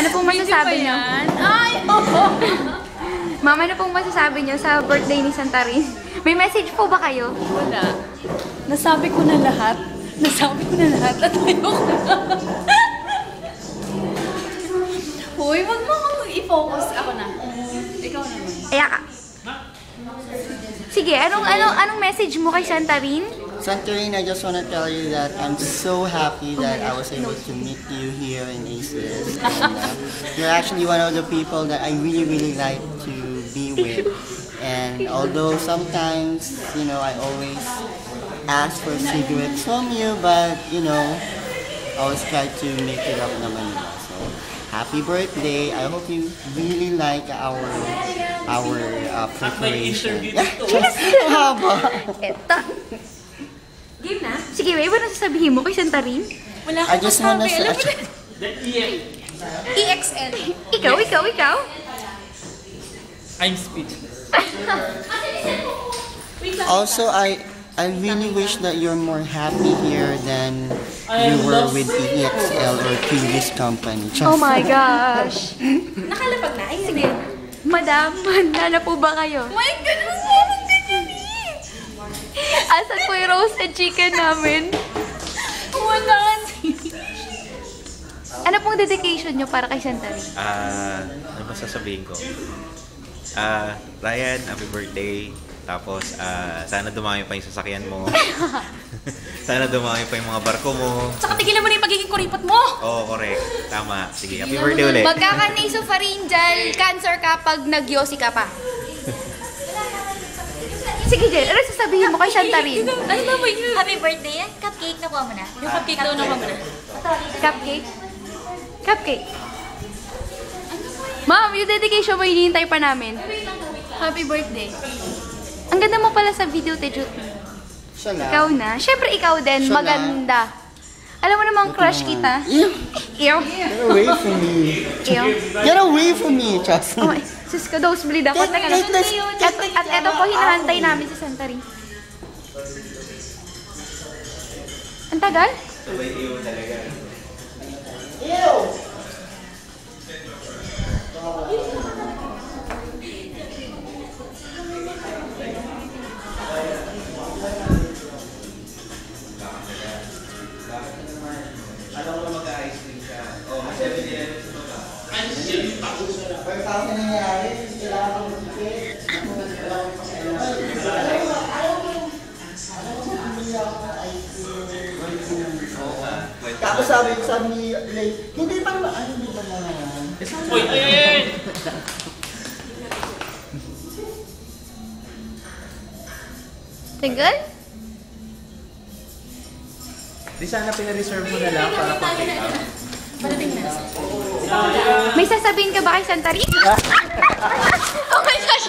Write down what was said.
Ano pong masasabi niyo? Ay! Mama, ano pong masasabi niyo sa birthday ni Santarin? May message po ba kayo? Wala. Nasabi ko na lahat. At ayoko na. Hoy, wag mo akong i-focus. Ako na. Ikaw naman. Aya ka. Sige, anong message mo kay Santarin? Santarin, I just want to tell you that I'm so happy that I was able to meet you here in ACES. And, you're actually one of the people that I really, really like to be with. And although sometimes, you know, I always ask for cigarettes from you, but, you know, I always try to make it up naman. So, happy birthday. I hope you really like our preparation. Haba. Eto. Game na? Sige, may iba na sasabihin mo kay Santarin? Wala I kang just wanna masabi. Alam mo say... na. EXL. Ikaw? I'm speechless. Also, I really wish that you're more happy here than you were with EXL or previous company. Oh my gosh. Nakalapag na. Ay, Sige. Madam, handa na po ba kayo? my God, wag mo akong ganyanin. Asan po yung roasted chicken namin? Wala. Ano pong dedication nyo para kay Santarin? Ano ba sasabihin ko? Ryan, happy birthday. Tapos, sana dumami pa yung sasakyan mo. Sana dumami pa yung mga barko mo. Tsaka tigilan mo na yung pagiging kuripot mo. Oo, correct. Tama. Sige, happy birthday ulit. Magkaka-nasopharyngeal cancer ka pag nag-yosi ka pa. Sige, Jen. Ano sasabihin mo kay Santarin? Ano ba yun? Happy birthday yan. Cupcake na kuha mo na. Yung cupcake daw naman mo na. Cupcake? Cupcake. Ma'am, yung dedication mo, hinihintay pa namin. Happy birthday. Ang ganda mo pala sa video, Tejut. Siya lang. Ikaw na. Siyempre, ikaw din. Siya Maganda. Alam mo namang crush kita. Ew. Ew. Get away from me. Ew. Get away from me, Chas. Oh, sus ka, nosebleed ako. Teka lang. At eto po, hinahantay namin si Santarin. Ang tagal? Tapos sabi ni Lay, hindi pa naman, hindi pa naman. Uy, ay! Tagal? Di sana pina-reserve mo na lang para pag-take out. Parating na. May sasabihin ka ba kay Santarin? Oh my gosh!